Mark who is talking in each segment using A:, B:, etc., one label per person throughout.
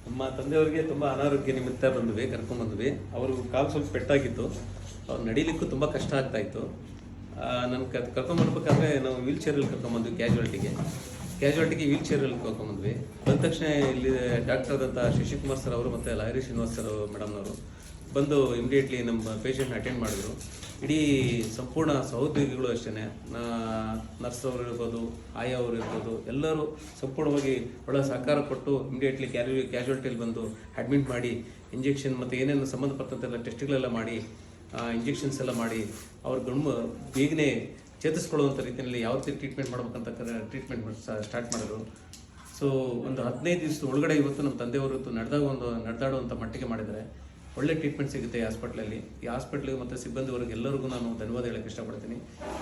A: ನಮ್ಮ ತಂದೆಯವರಿಗೆ ತುಂಬ ಅನಾರೋಗ್ಯ ನಿಮಿತ್ತ ಕರ್ಕೊಂಡ್ಬಂದ್ವಿ. ಅವರು ಕಾಲು ಸ್ವಲ್ಪ ಪೆಟ್ಟಾಗಿತ್ತು, ಅವ್ರು ನಡೀಲಿಕ್ಕೂ ತುಂಬ ಕಷ್ಟ ಆಗ್ತಾಯಿತ್ತು. ನನ್ನ ಕರ್ಕೊಂಬರ್ಬೇಕಾದ್ರೆ ನಾವು ವೀಲ್ ಚೇರಲ್ಲಿ ಕರ್ಕೊಂಬಂದ್ವಿ. ಕ್ಯಾಶುಯಾಲಿಟಿಗೆ ವೀಲ್ ಚೇರಲ್ಲಿ ಕರ್ಕೊಂಬಂದ್ವಿ. ಬಂದ ತಕ್ಷಣ ಇಲ್ಲಿ ಡಾಕ್ಟರ್ ಆದಂಥ ಶಶಿಕುಮಾರ್ ಸರ್ ಅವರು ಮತ್ತು ಲಾಹಿರಿ ಶ್ರೀನಿವಾಸ್ ಸರ್ ಮೇಡಮ್ನವರು ಬಂದು ಇಮಿಡಿಯೇಟ್ಲಿ ನಮ್ಮ ಪೇಷಂಟ್ನ ಅಟೆಂಡ್ ಮಾಡಿದ್ರು. ಇಡೀ ಸಂಪೂರ್ಣ ಸಹೋದ್ಯೋಗಿಗಳು ಅಷ್ಟೇ, ನರ್ಸ್ ಅವರು ಇರ್ಬೋದು, ಆಯಾ ಅವರು ಇರ್ಬೋದು, ಎಲ್ಲರೂ ಸಂಪೂರ್ಣವಾಗಿ ಒಳ್ಳೆ ಸಹಕಾರ ಕೊಟ್ಟು ಇಮಿಡಿಯೇಟ್ಲಿ ಕ್ಯಾಶುಯಾಲಿಟಿಯಲ್ಲಿ ಬಂದು ಅಡ್ಮಿಟ್ ಮಾಡಿ ಇಂಜೆಕ್ಷನ್ ಮತ್ತು ಏನೇನು ಸಂಬಂಧಪಟ್ಟಂತೆಲ್ಲ ಟೆಸ್ಟ್ಗಳೆಲ್ಲ ಮಾಡಿ ಇಂಜೆಕ್ಷನ್ಸ್ ಎಲ್ಲ ಮಾಡಿ ಅವ್ರ ಬೇಗನೆ ಚೇತರಿಸ್ಕೊಳ್ಳುವಂಥ ರೀತಿಯಲ್ಲಿ ಯಾವ ರೀತಿ ಟ್ರೀಟ್ಮೆಂಟ್ ಮಾಡ್ಬೇಕಂತ ಟ್ರೀಟ್ಮೆಂಟ್ ಸ್ಟಾರ್ಟ್ ಮಾಡಿದ್ರು. ಸೊ ಒಂದು 15 ದಿವಸದ ಒಳಗಡೆ ಇವತ್ತು ನಮ್ಮ ತಂದೆಯವರು ನಡೆದಾಡುವಂಥ ಮಟ್ಟಿಗೆ ಮಾಡಿದ್ದಾರೆ. ಒಳ್ಳೆ ಟ್ರೀಟ್ಮೆಂಟ್ ಸಿಗುತ್ತೆ ಈ ಹಾಸ್ಪಿಟ್ಲಲ್ಲಿ. ಈ ಹಾಸ್ಪಿಟ್ಲಿಗೆ ಮತ್ತು ಸಿಬ್ಬಂದಿವರೆಗೆ ಎಲ್ಲರಿಗೂ ನಾನು ಧನ್ಯವಾದ ಹೇಳೋಕ್ಕೆ ಇಷ್ಟಪಡ್ತೀನಿ.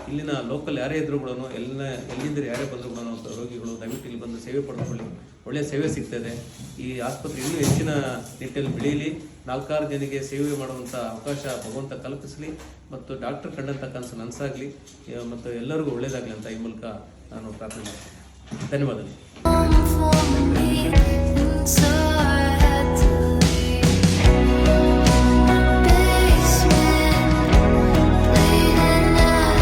A: ಇಲ್ಲಿನ ಲೋಕಲ್ ಯಾರೇ ಇದ್ರೂ ಕೂಡ ಎಲ್ಲಿಂದ ಯಾರೇ ಬಂದರೂ ಕೂಡ ರೋಗಿಗಳು ದಯವಿಟ್ಟು ಇಲ್ಲಿ ಬಂದು ಸೇವೆ ಪಡೆದುಕೊಳ್ಳಿ. ಒಳ್ಳೆಯ ಸೇವೆ ಸಿಗ್ತದೆ. ಈ ಆಸ್ಪತ್ರೆ ಇನ್ನೂ ಹೆಚ್ಚಿನ ನಿಟ್ಟಿನಲ್ಲಿ ಬೆಳೀಲಿ, 4-6 ಜನರಿಗೆ ಸೇವೆ ಮಾಡುವಂಥ ಅವಕಾಶ ಭಗವಂತ ಕಲ್ಪಿಸಲಿ ಮತ್ತು ಡಾಕ್ಟರ್ ಕಂಡಂಥ ಕನಸು ನನಸಾಗಲಿ ಮತ್ತು ಎಲ್ಲರಿಗೂ ಒಳ್ಳೆಯದಾಗಲಿ ಅಂತ ಈ ಮೂಲಕ ನಾನು ಪ್ರಾರ್ಥನೆ ಮಾಡ್ತೀನಿ. ಧನ್ಯವಾದಗಳು.